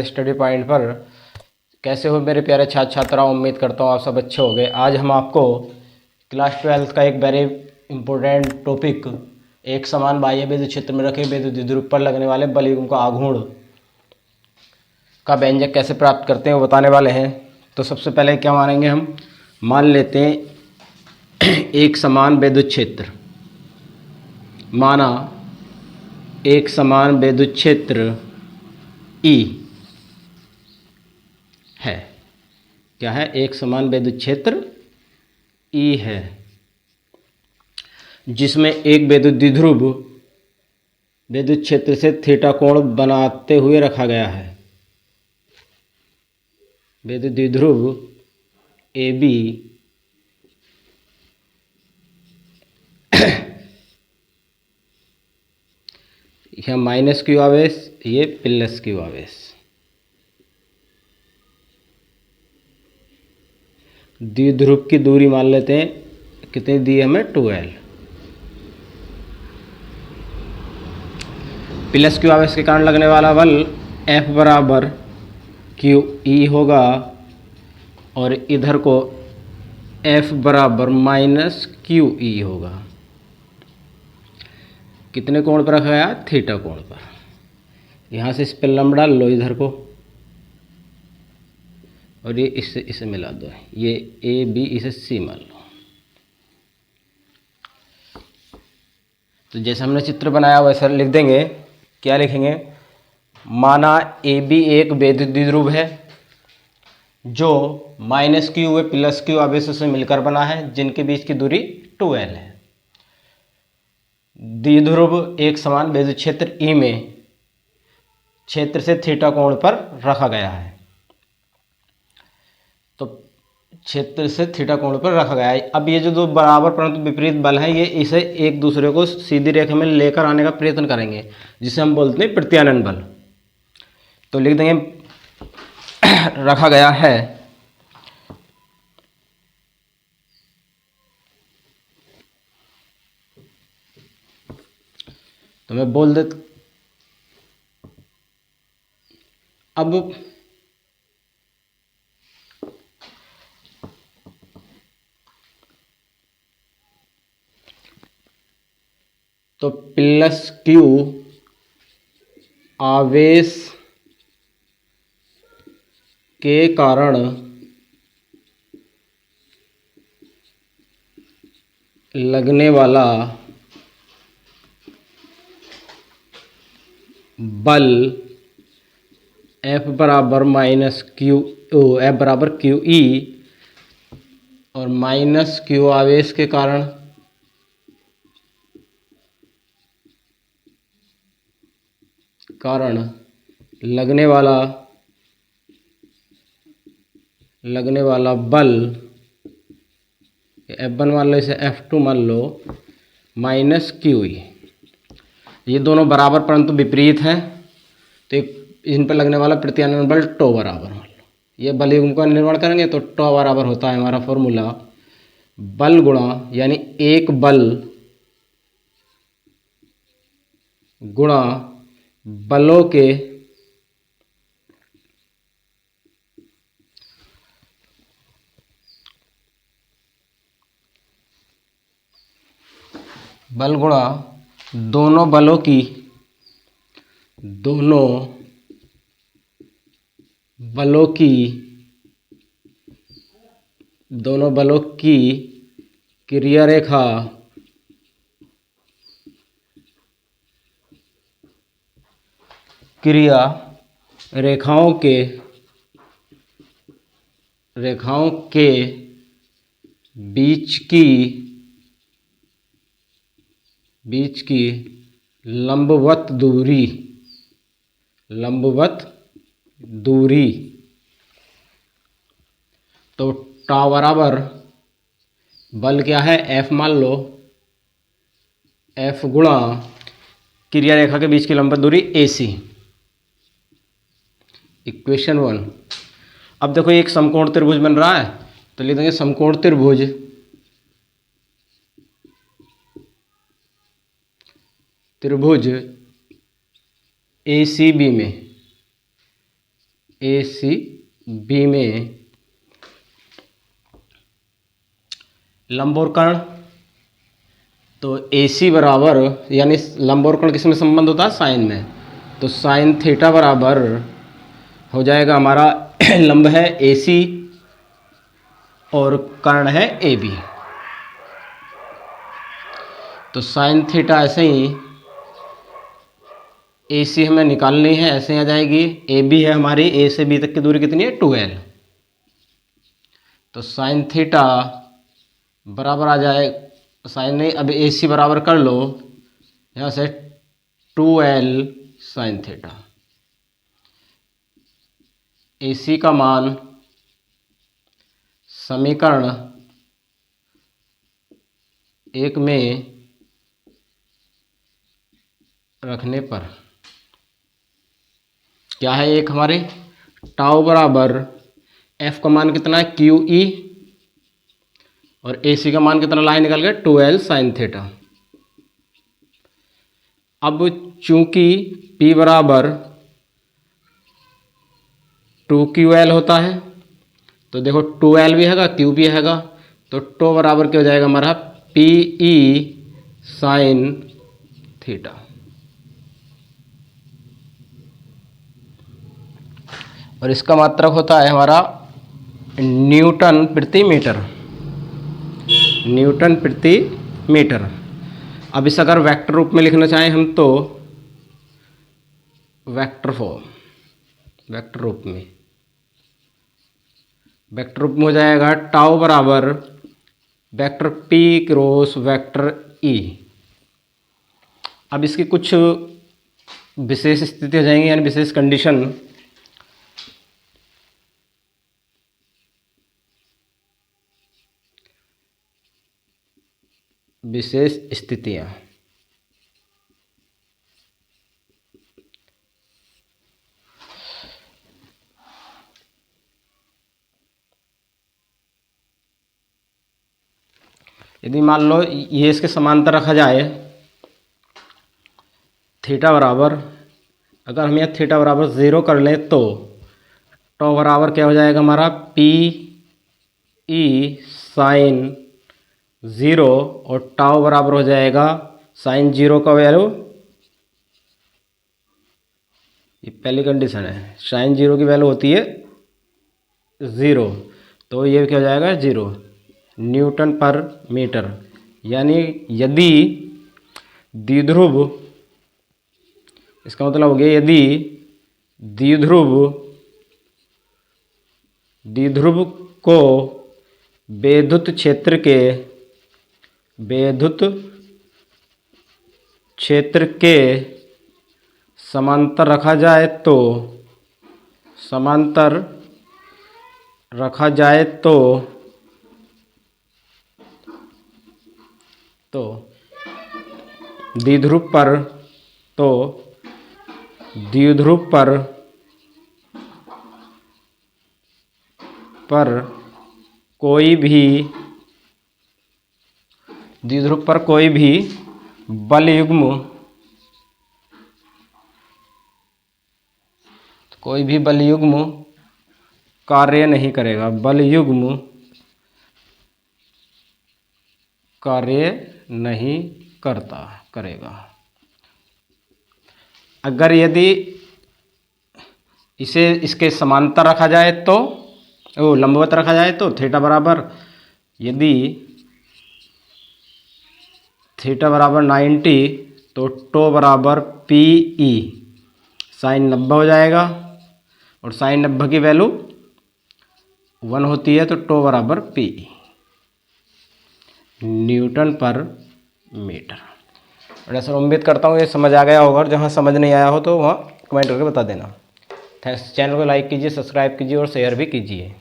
Study point पर कैसे हो मेरे प्यारे छात्र छात्राओं। उम्मीद करता हूँ आप सब अच्छे हो गए। आज हम आपको क्लास 12 का एक वेरी इंपॉर्टेंट टॉपिक एक समान बाह्य विद्युत क्षेत्र में रखे विद्युत द्विध्रुव पर लगने वाले बलयुग्म का आघूर्ण का व्यंजक कैसे प्राप्त करते हैं वो बताने वाले हैं। तो सबसे पहले क्या मानेंगे, हम मान लेते हैं एक समान विद्युत क्षेत्र, माना एक समान विद्युत क्षेत्र ई है। क्या है? एक समान विद्युत क्षेत्र ई है जिसमें एक विद्युत द्विध्रुव विद्युत क्षेत्र से थीटा कोण बनाते हुए रखा गया है। विद्युत द्विध्रुव ए बी यह माइनस क्यू आवेश, ये प्लस क्यू आवेश। द्विध्रुव की दूरी मान लेते हैं, कितनी दी हमें? 2L। प्लस क्यू आवेश के कारण लगने वाला बल F बराबर क्यू ई होगा और इधर को F बराबर माइनस क्यू ई होगा। कितने कोण पर रखा गया? थीटा कोण पर। यहाँ से इस पर लंब डाल लो इधर को और ये इससे इसे मिला दो, ये ए बी, इसे सी मान लो। तो जैसे हमने चित्र बनाया वैसा लिख देंगे। क्या लिखेंगे? माना ए बी एक विद्युत द्विध्रुव है जो माइनस क्यू व प्लस क्यू आवेशों से मिलकर बना है, जिनके बीच की दूरी 2L है। द्विध्रुव एक समान विद्युत क्षेत्र ई में क्षेत्र से थीटा कोण पर रखा गया है। तो क्षेत्र से थीटा कोण पर रखा गया है। अब ये जो दो बराबर परंतु विपरीत बल हैं, ये इसे एक दूसरे को सीधी रेखा में लेकर आने का प्रयत्न करेंगे, जिसे हम बोलते हैं प्रत्यानयन बल। तो लिख देंगे रखा गया है तो मैं बोल दे। अब तो प्लस क्यू आवेश के कारण लगने वाला बल F बराबर माइनस क्यू F बराबर क्यू ई और माइनस क्यू आवेश के कारण लगने वाला बल F1 मान लो, इसे F2 मान लो, माइनस क्यू ई। ये दोनों बराबर परंतु विपरीत हैं, तो इन पर लगने वाला प्रत्यानयन बल टो बराबर मान लो। ये बलयुग्म का निर्माण करेंगे तो टो बराबर होता है हमारा फॉर्मूला बल गुणा, यानी एक बल गुणा बलों के बल गुणा दोनों बलों की क्रिया रेखाओं के बीच की लंबवत दूरी तो टा बराबर बल क्या है? F मान लो, F गुणा क्रिया रेखा के बीच की लंबवत दूरी AC। इक्वेशन 1। अब देखो एक समकोण त्रिभुज बन रहा है, तो लिख देंगे समकोण त्रिभुज ACB में ए सी बी में लंबोरकर्ण, तो ए सी बराबर, यानी लंबोरकर्ण किस में संबंध होता है, साइन में, तो साइन थीटा बराबर हो जाएगा हमारा लंब है ए सी और कर्ण है ए बी, तो साइन थीटा ऐसे ही ए सी हमें निकालनी है, ऐसे ही आ जाएगी। ए बी है हमारी, ए से बी तक की दूरी कितनी है, 2l, तो साइन थीटा बराबर आ जाए, साइन नहीं, अब ए सी बराबर कर लो यहाँ से 2l साइन थीटा। ए सी का मान समीकरण 1 में रखने पर क्या है, एक हमारे टाउ बराबर एफ का मान कितना है, क्यू ई, और ए सी का मान कितना लाइन निकल गया, 2l साइन थीटा। अब चूंकि P बराबर 2QL होता है, तो देखो 2l भी हैगा, Q भी हैगा, तो टो बराबर क्या हो जाएगा हमारा, PE साइन थीटा। और इसका मात्रक होता है हमारा न्यूटन प्रति मीटर, न्यूटन प्रति मीटर। अब इस अगर वेक्टर रूप में लिखना चाहें हम तो वेक्टर फॉर्म, वेक्टर रूप में, वेक्टर रूप में हो जाएगा टाउ बराबर vector P cross vector E। अब इसकी कुछ विशेष स्थिति हो जाएंगी, यानी विशेष कंडीशन। विशेष स्थितियां, यदि मान लो ये इसके समांतर रखा जाए, थीटा बराबर, अगर हम यहाँ थीटा बराबर 0 कर लें तो टो बराबर क्या हो जाएगा हमारा, पी ई साइन 0, और टाउ बराबर हो जाएगा साइन 0 का वैल्यू, ये पहली कंडीशन है, साइन 0 की वैल्यू होती है 0, तो ये क्या हो जाएगा 0 न्यूटन पर मीटर। यानी यदि द्विध्रुव, इसका मतलब हो गया यदि द्विध्रुव को विद्युत क्षेत्र के समांतर रखा जाए तो द्विध्रुव पर कोई भी बल युग्म कार्य नहीं करेगा, बल युग्म कार्य नहीं करेगा। अगर यदि इसे इसके समांतर रखा जाए तो, लंबवत रखा जाए तो थीटा बराबर, यदि थीटा बराबर 90 तो टो बराबर पी ई साइन 90 हो जाएगा, और साइन 90 की वैल्यू 1 होती है, तो टो बराबर पी ई न्यूटन पर मीटर। और सर उम्मीद करता हूँ ये समझ आ गया होगा, और जहाँ समझ नहीं आया हो तो वहाँ कमेंट करके बता देना। थैंक्स। चैनल को लाइक कीजिए, सब्सक्राइब कीजिए और शेयर भी कीजिए।